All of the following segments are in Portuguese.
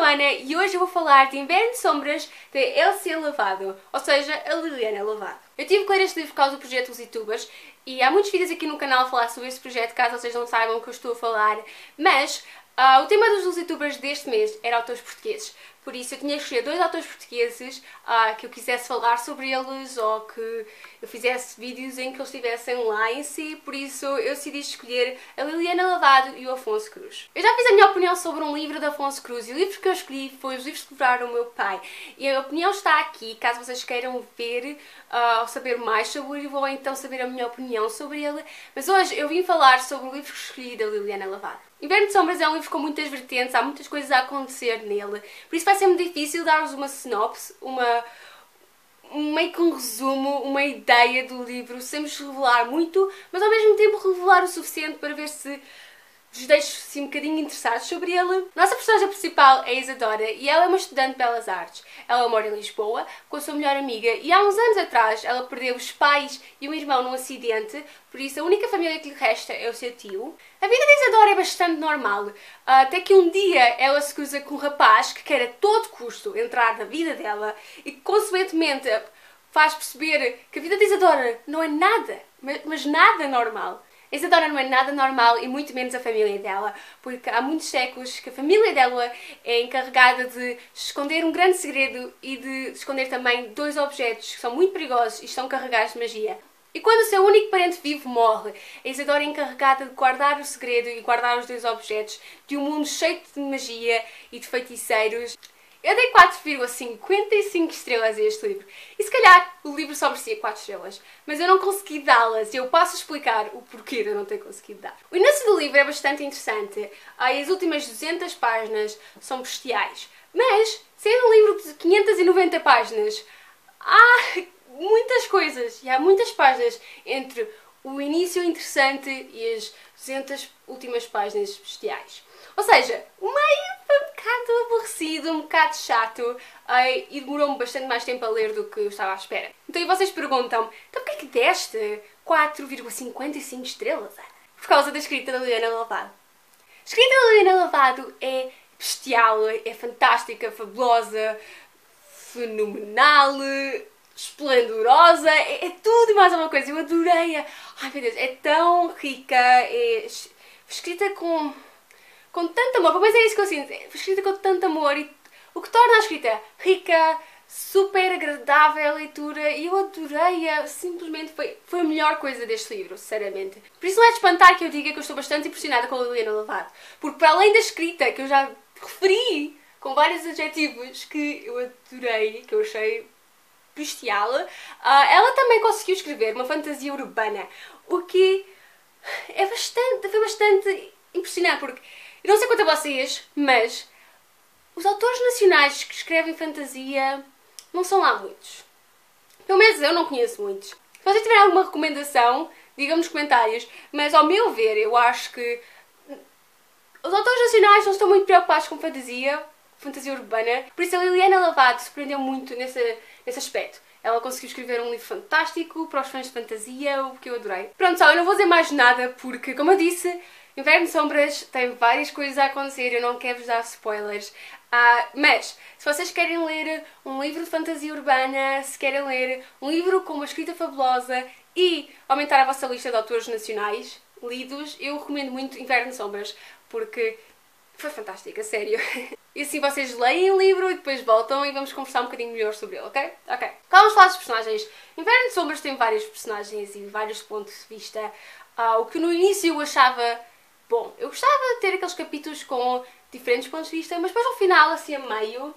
Ana e hoje eu vou falar de Inverno de Sombras de Elsie Lavado, ou seja, a Liliana Lavado. Eu tive que ler este livro por causa do projeto Os Youtubers e há muitos vídeos aqui no canal a falar sobre este projeto, caso vocês não saibam o que eu estou a falar, mas o tema dos Youtubers deste mês era autores portugueses. Por isso eu tinha que escolher dois autores portugueses que eu quisesse falar sobre eles ou que eu fizesse vídeos em que eles estivessem lá em si. Por isso eu decidi escolher a Liliana Lavado e o Afonso Cruz. Eu já fiz a minha opinião sobre um livro de Afonso Cruz e o livro que eu escolhi foi Os Livros que Devoraram o Meu Pai. E a opinião está aqui, caso vocês queiram ver ou saber mais sobre o livro ou então saber a minha opinião sobre ele. Mas hoje eu vim falar sobre o livro que escolhi da Liliana Lavado. Inverno de Sombras é um livro com muitas vertentes, há muitas coisas a acontecer nele, por isso vai ser muito difícil dar-vos uma sinopse, meio que um resumo, uma ideia do livro, sem vos revelar muito, mas ao mesmo tempo revelar o suficiente para ver se vos deixo assim um bocadinho interessados sobre ele. Nossa personagem principal é a Isadora e ela é uma estudante de Belas Artes. Ela mora em Lisboa com a sua melhor amiga e há uns anos atrás ela perdeu os pais e um irmão num acidente, por isso a única família que lhe resta é o seu tio. A vida da Isadora é bastante normal, até que um dia ela se cruza com um rapaz que quer a todo custo entrar na vida dela e que consequentemente faz perceber que a vida da Isadora não é nada, mas nada normal. A Isadora não é nada normal e muito menos a família dela, porque há muitos séculos que a família dela é encarregada de esconder um grande segredo e de esconder também dois objetos que são muito perigosos e estão carregados de magia. E quando o seu único parente vivo morre, a Isadora é encarregada de guardar o segredo e guardar os dois objetos de um mundo cheio de magia e de feiticeiros. Eu dei 4,55 estrelas a este livro. E se calhar o livro só merecia 4 estrelas. Mas eu não consegui dá-las e eu passo a explicar o porquê de eu não ter conseguido dar. O início do livro é bastante interessante. As últimas 200 páginas são bestiais. Mas, sendo um livro de 590 páginas, há muitas coisas. E há muitas páginas entre o início interessante e as 200 últimas páginas bestiais. Ou seja, o meio foi um bocado aborrecido, um bocado chato e demorou-me bastante mais tempo a ler do que eu estava à espera. Então, e vocês perguntam, então porquê é que deste 4,55 estrelas, Ana? Por causa da escrita da Liliana Lavado. A escrita da Liliana Lavado é bestial, é fantástica, fabulosa, fenomenal, esplendorosa, é tudo e mais alguma coisa. Eu adorei-a. Ai meu Deus, é tão rica, é escrita com tanto amor, pelo menos é isso que eu sinto, foi escrita com tanto amor e o que torna a escrita rica, super agradável a leitura e eu adorei-a, simplesmente foi a melhor coisa deste livro, sinceramente. Por isso não é de espantar que eu diga que eu estou bastante impressionada com a Liliana Lavado, porque para além da escrita, que eu já referi com vários adjetivos que eu adorei, que eu achei bestial, ela também conseguiu escrever uma fantasia urbana, o que foi bastante impressionante, porque eu não sei quanto a vocês, mas os autores nacionais que escrevem fantasia não são lá muitos. Pelo menos eu não conheço muitos. Se vocês tiverem alguma recomendação, digam nos comentários, mas ao meu ver, eu acho que os autores nacionais não estão muito preocupados com fantasia urbana, por isso a Liliana Lavado se prendeu muito nesse aspecto. Ela conseguiu escrever um livro fantástico para os fãs de fantasia, o que eu adorei. Pronto, só, eu não vou dizer mais nada porque, como eu disse, Inverno de Sombras tem várias coisas a acontecer, eu não quero vos dar spoilers. Mas, se vocês querem ler um livro de fantasia urbana, se querem ler um livro com uma escrita fabulosa e aumentar a vossa lista de autores nacionais lidos, eu recomendo muito Inverno de Sombras, porque foi fantástico, a sério. E assim vocês leem o livro e depois voltam e vamos conversar um bocadinho melhor sobre ele, ok? Ok. Vamos falar dos personagens. Inverno de Sombras tem vários personagens e vários pontos de vista. O que no início eu achava bom. Eu gostava de ter aqueles capítulos com diferentes pontos de vista, mas depois no final, assim a meio,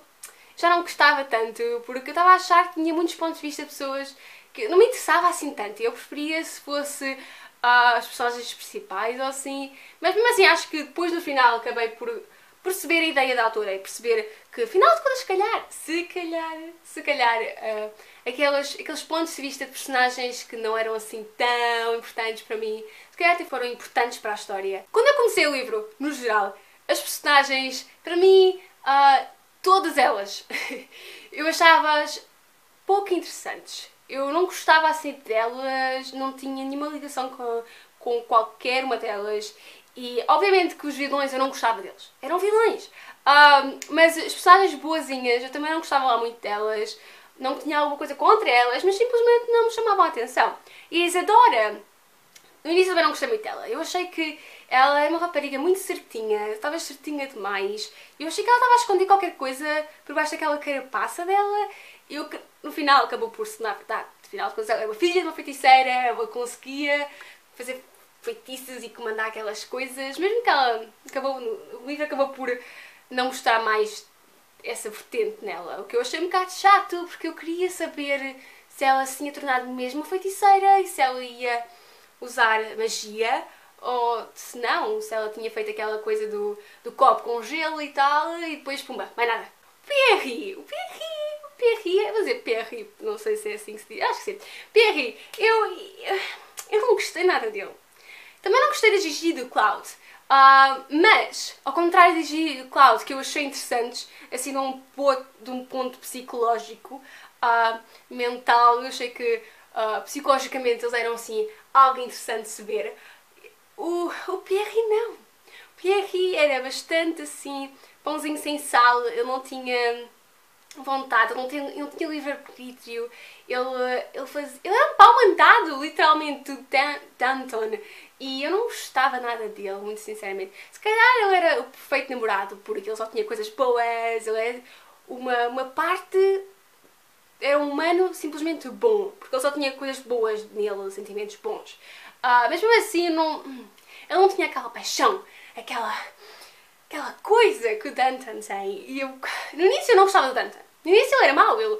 já não gostava tanto, porque eu estava a achar que tinha muitos pontos de vista de pessoas que não me interessava assim tanto. Eu preferia se fosse as personagens principais ou assim, mas mesmo assim acho que depois no final acabei por perceber a ideia da autora e perceber que afinal de contas se calhar aqueles pontos de vista de personagens que não eram assim tão importantes para mim, se calhar até foram importantes para a história. Quando eu comecei o livro, no geral, as personagens, para mim, todas elas, eu achava-as pouco interessantes. Eu não gostava assim delas, não tinha nenhuma ligação com qualquer uma delas. E obviamente que os vilões eu não gostava deles. Eram vilões. Mas as personagens boazinhas, eu também não gostava lá muito delas, não tinha alguma coisa contra elas, mas simplesmente não me chamavam a atenção. E a Isadora, no início também não gostei muito dela. Eu achei que ela é uma rapariga muito certinha, talvez certinha demais. Eu achei que ela estava a esconder qualquer coisa por baixo daquela carapaça dela. E no final acabou por se, na verdade, no final de contas, ela é uma filha de uma feiticeira, ela conseguia fazer feitiços e comandar aquelas coisas. Mesmo que ela o livro acabou por não mostrar mais essa vertente nela. O que eu achei um bocado chato, porque eu queria saber se ela se tinha tornado mesmo uma feiticeira e se ela ia usar magia, ou se não, se ela tinha feito aquela coisa do copo com gelo e tal, e depois, pumba, mais nada. O Pierre, vou dizer Pierre, não sei se é assim que se diz, acho que sim. Pierre, eu não gostei nada dele. Também não gostei da Gigi e do Cloud. Mas, ao contrário da Gigi e do Cloud, que eu achei interessantes, assim de um ponto psicológico, mental, eu achei que psicologicamente eles eram assim algo interessante de se ver. O Pierre não. O Pierre era bastante assim, pãozinho sem sal, ele não tinha vontade, ele não tinha livre-arbítrio, ele era um pau mandado, literalmente, do Danton, e eu não gostava nada dele, muito sinceramente. Se calhar ele era o perfeito namorado, porque ele só tinha coisas boas, ele era uma parte, era um humano simplesmente bom, porque ele só tinha coisas boas nele, sentimentos bons. Mas mesmo assim, ele não tinha aquela paixão, aquela coisa que o Danton tem. E no início eu não gostava do Danton. No início ele era mau, ele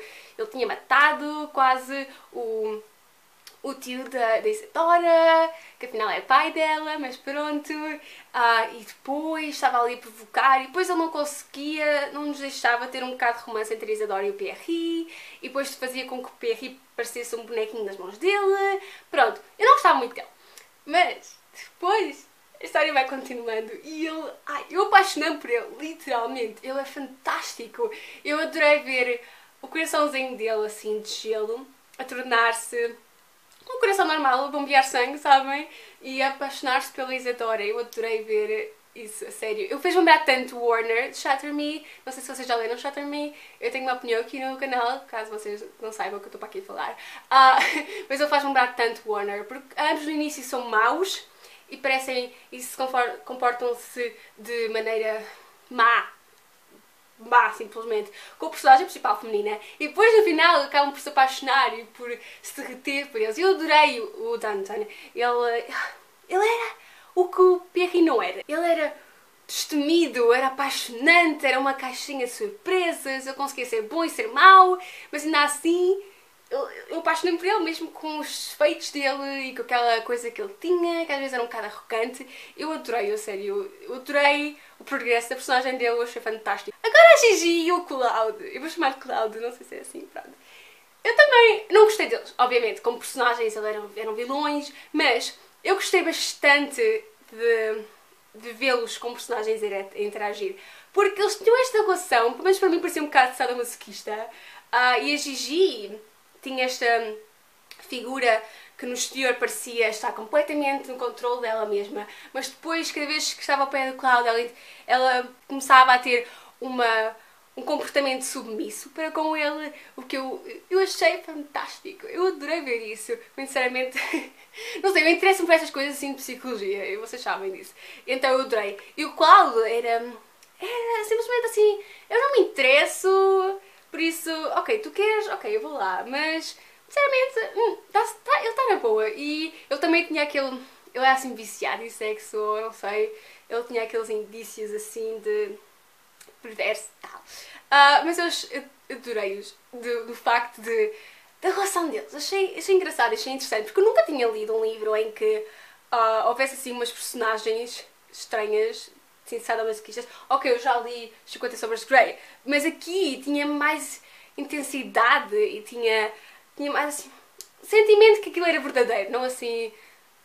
tinha matado quase o tio da Isadora, que afinal é pai dela, mas pronto. E depois estava ali a provocar, e depois ele não conseguia, não nos deixava ter um bocado de romance entre a Isadora e o Pierre, e depois fazia com que o Pierre parecesse um bonequinho nas mãos dele. Pronto, eu não gostava muito dele. Mas depois a história vai continuando e eu apaixonei por ele, literalmente. Ele é fantástico. Eu adorei ver o coraçãozinho dele, assim, de gelo, a tornar-se um coração normal, a bombear sangue, sabem? E a apaixonar-se pela Isadora. Eu adorei ver isso, a sério. Eu fez lembrar tanto Warner de Shatter Me. Não sei se vocês já leram Shatter Me. Eu tenho uma opinião aqui no canal, caso vocês não saibam o que eu estou para aqui a falar. Mas ele faz lembrar tanto Warner, porque ambos no início são maus e parecem e se comportam-se de maneira má, simplesmente, com a personagem principal feminina, e depois no final acabam por se apaixonar e por se derreter por eles. Eu adorei o Danton. Ele era o que o Pierre não era. Ele era destemido, era apaixonante, era uma caixinha de surpresas, ele conseguia ser bom e ser mau, mas ainda assim eu apaixonei-me por ele, mesmo com os feitos dele e com aquela coisa que ele tinha, que às vezes era um bocado arrogante. Eu adorei, a sério, eu adorei o progresso da personagem dele, eu achei fantástico. Agora a Gigi e o Cloud, eu vou chamar de Cloud, não sei se é assim, pronto. Eu também não gostei deles, obviamente, como personagens eles eram vilões, mas eu gostei bastante de vê-los como personagens a interagir, porque eles tinham esta relação, pelo menos para mim parecia um bocado sadomasoquista, e a Gigi tinha esta figura que no exterior parecia estar completamente no controle dela mesma, mas depois, cada vez que estava ao pé do Cloud, ela começava a ter um comportamento submisso para com ele, o que eu achei fantástico. Eu adorei ver isso, sinceramente. Não sei, eu interesso-me por essas coisas assim de psicologia, e vocês sabem disso. Então eu adorei. E o Cloud era simplesmente assim, eu não me interesso. Por isso, ok, tu queres, ok, eu vou lá, mas, sinceramente, ele está na boa. E ele também tinha ele era assim viciado em sexo, eu não sei, ele tinha aqueles indícios assim de perverso e tal. Mas eu adorei-os, do facto da relação deles. Achei engraçado, achei interessante, porque eu nunca tinha lido um livro em que houvesse assim umas personagens estranhas, assim, sadomasoquistas. Ok, eu já li 50 Sombras de Grey, mas aqui tinha mais intensidade e tinha mais assim, sentimento que aquilo era verdadeiro, não assim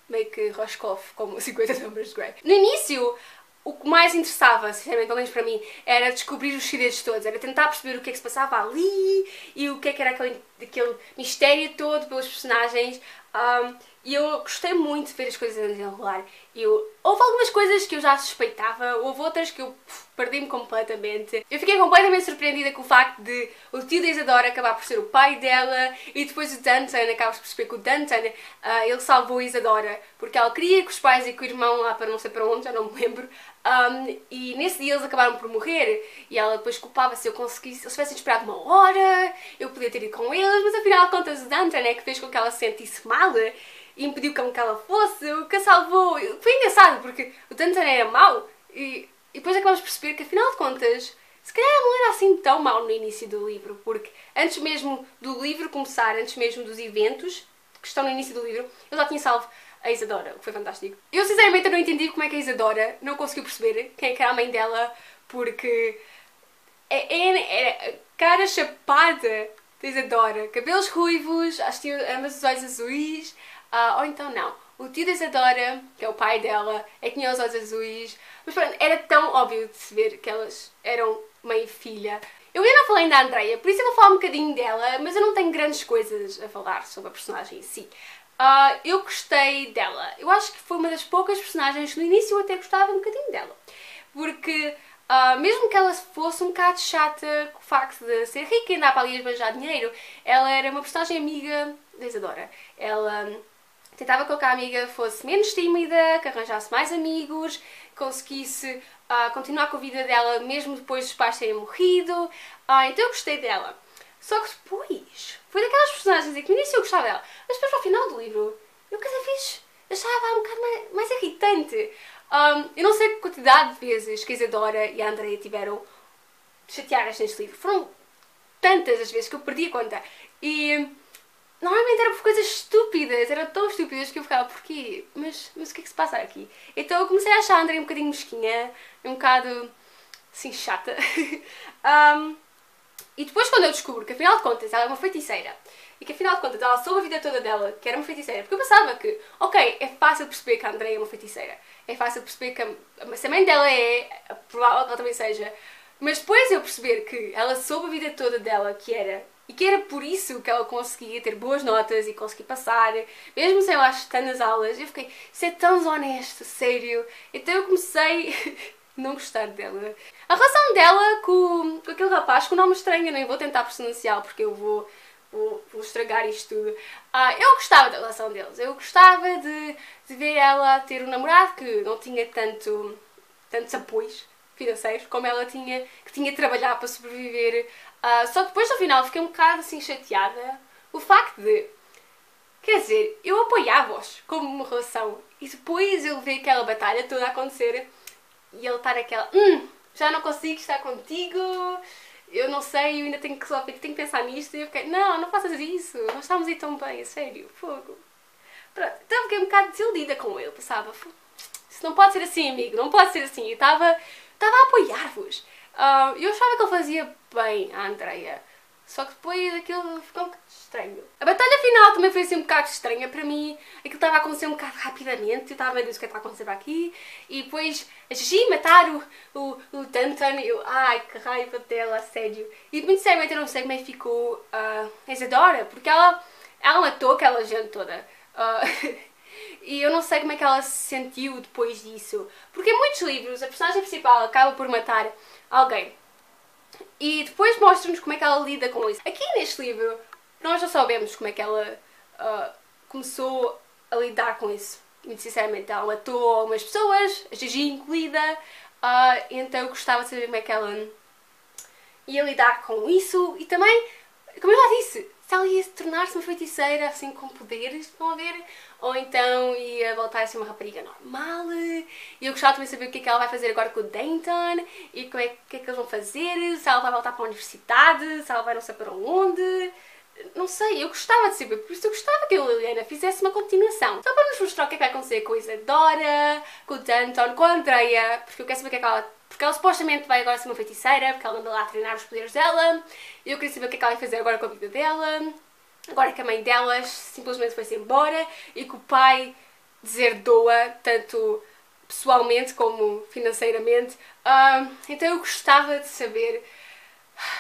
meio que Roscoff como 50 Sombras de Grey. No início, o que mais interessava, sinceramente, pelo menos para mim, era descobrir os segredos todos, era tentar perceber o que é que se passava ali e o que é que era aquele mistério todo pelos personagens. E eu gostei muito de ver as coisas a desenrolar. Houve algumas coisas que eu já suspeitava, houve outras que eu perdi-me completamente. Eu fiquei completamente surpreendida com o facto de o tio da Isadora acabar por ser o pai dela e depois o Danton, acabas por perceber que o Danton, ele salvou a Isadora porque ela queria que os pais e que o irmão lá para não sei para onde, já não me lembro, e nesse dia eles acabaram por morrer e ela depois culpava se eu conseguisse, se eles tivessem esperado 1 hora, eu podia ter ido com eles, mas afinal de contas o Danton é que fez com que ela se sentisse mal e impediu que ela fosse, o que a salvou. Foi engraçado porque o Danton era mau e depois acabamos por perceber que afinal de contas se calhar não era assim tão mau no início do livro, porque antes mesmo do livro começar, antes mesmo dos eventos que estão no início do livro, eu já tinha salvo a Isadora, o que foi fantástico. Eu sinceramente não entendi como é que a Isadora não conseguiu perceber quem é que era a mãe dela, porque era a cara chapada da Isadora, cabelos ruivos, acho que tinha ambos os olhos azuis, ou então não. O tio da Isadora, que é o pai dela, é que tinha os olhos azuis, mas pronto, era tão óbvio de se ver que elas eram mãe e filha. Eu ainda não falei ainda da Andreia, por isso eu vou falar um bocadinho dela, mas eu não tenho grandes coisas a falar sobre a personagem em si. Eu gostei dela. Eu acho que foi uma das poucas personagens que no início eu até gostava um bocadinho dela. Porque, mesmo que ela fosse um bocado chata com o facto de ser rica e andar para ali a esbanjar dinheiro, ela era uma personagem amiga da Isadora. Ela tentava que a amiga fosse menos tímida, que arranjasse mais amigos, conseguisse continuar com a vida dela mesmo depois dos pais terem morrido. Então eu gostei dela. Só que depois, foi daquelas personagens em que no início eu gostava dela, mas depois ao final do livro, eu cada vez achava um bocado mais irritante. Eu não sei a quantidade de vezes que a Isadora e a Andreia tiveram chateadas neste livro. Foram tantas as vezes que eu perdi a conta. E normalmente era por coisas estúpidas, eram tão estúpidas que eu ficava, porquê? Mas o que é que se passa aqui? Então eu comecei a achar a Andreia um bocadinho mesquinha, um bocado, assim, chata. E depois quando eu descubro que afinal de contas ela é uma feiticeira e que afinal de contas ela soube a vida toda dela que era uma feiticeira, porque eu pensava que, ok, é fácil perceber que a Andreia é uma feiticeira, é fácil perceber que se a mãe dela é provável que ela também seja, mas depois eu perceber que ela soube a vida toda dela que era por isso que ela conseguia ter boas notas e conseguir passar, mesmo sem lá estar nas aulas, eu fiquei, isso é tão desonesto, sério. Então eu comecei não gostar dela. A relação dela com aquele rapaz com o nome estranho, eu nem vou tentar pronunciar porque eu vou estragar isto tudo. Eu gostava da relação deles, eu gostava de ver ela ter um namorado que não tinha tantos apoios financeiros como ela tinha, que tinha de trabalhar para sobreviver. Só que depois no final fiquei um bocado assim chateada. O facto de, quer dizer, eu apoiava-os como uma relação e depois eu ver aquela batalha toda a acontecer e ele estar aquela, já não consigo estar contigo, eu não sei, eu ainda tenho que pensar nisto. E eu fiquei, não faças isso, nós estamos aí tão bem, a sério, fogo. Pronto, então fiquei um bocado desiludida com ele, pensava, isso não pode ser assim, amigo, não pode ser assim. Eu estava a apoiar-vos. Eu achava que ele fazia bem a Andreia, só que depois aquilo ficou um bocado estranho. A batalha final também foi assim um bocado estranha para mim, aquilo estava a acontecer um bocado rapidamente, eu estava a ver o que é que está a acontecer aqui, e depois a Gigi matar o Danton, eu, ai que raiva dela, a sério. E muito seriamente eu não sei como é que ficou a Isadora, porque ela matou aquela gente toda. E eu não sei como é que ela se sentiu depois disso, porque em muitos livros a personagem principal acaba por matar alguém e depois mostra-nos como é que ela lida com isso. Aqui neste livro nós já sabemos como é que ela começou a lidar com isso. Muito sinceramente, ela matou algumas pessoas, a Gigi incluída, então eu gostava de saber como é que ela ia lidar com isso e também, como eu já disse, se ela ia tornar-se uma feiticeira assim com poderes, estão a ver? Ou então ia voltar a ser uma rapariga normal. E eu gostava também de saber o que é que ela vai fazer agora com o Danton e o que é que eles vão fazer, se ela vai voltar para a universidade, se ela vai não sei para onde. Não sei, eu gostava de saber, por isso eu gostava que a Liliana fizesse uma continuação. Só para nos mostrar o que é que vai acontecer com a Isadora, com o Danton, com a Andreia, porque eu quero saber o que é que ela... Porque ela supostamente vai agora ser uma feiticeira, porque ela anda lá a treinar os poderes dela. E eu queria saber o que é que ela vai fazer agora com a vida dela. Agora que a mãe delas simplesmente foi-se embora e que o pai deserdou-a, tanto pessoalmente como financeiramente. Então eu gostava de saber...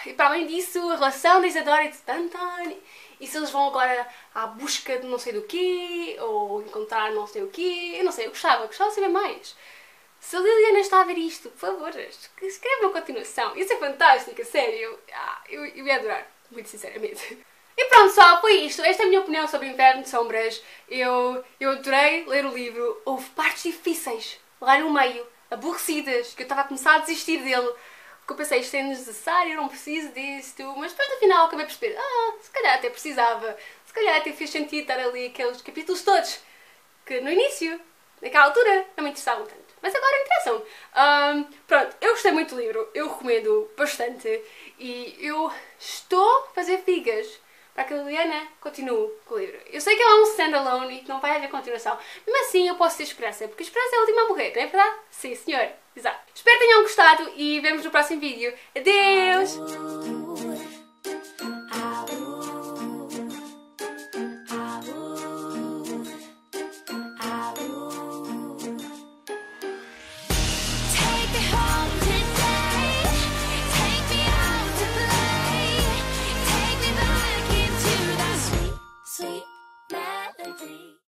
E para além disso, a relação da Isadora e de Anthony, e se eles vão agora à busca de não sei do quê, ou encontrar não sei o quê, eu não sei, eu gostava de saber mais. Se a Liliana está a ver isto, por favor, escreve uma continuação. Isso é fantástico, a sério. Eu ia adorar, muito sinceramente. E pronto, pessoal, foi isto. Esta é a minha opinião sobre Inverno de Sombras. Eu adorei ler o livro. Houve partes difíceis, lá no meio, aborrecidas, que eu estava a começar a desistir dele. Porque eu pensei, isto é desnecessário, eu não preciso disto. Mas depois no final acabei por perceber, se calhar até precisava. Se calhar até fez sentido estar ali aqueles capítulos todos. Que no início, naquela altura, não me interessavam tanto. Mas agora interessam. Pronto, eu gostei muito do livro. Eu recomendo bastante. E eu estou a fazer figas para que a Liliana continue com o livro. Eu sei que ela é um standalone e que não vai haver continuação. Mesmo assim, eu posso ter esperança. Porque a esperança é a última a morrer, não é verdade? Sim, senhor. Exato. Espero que tenham gostado e vemos no próximo vídeo. Adeus! Sweet melody.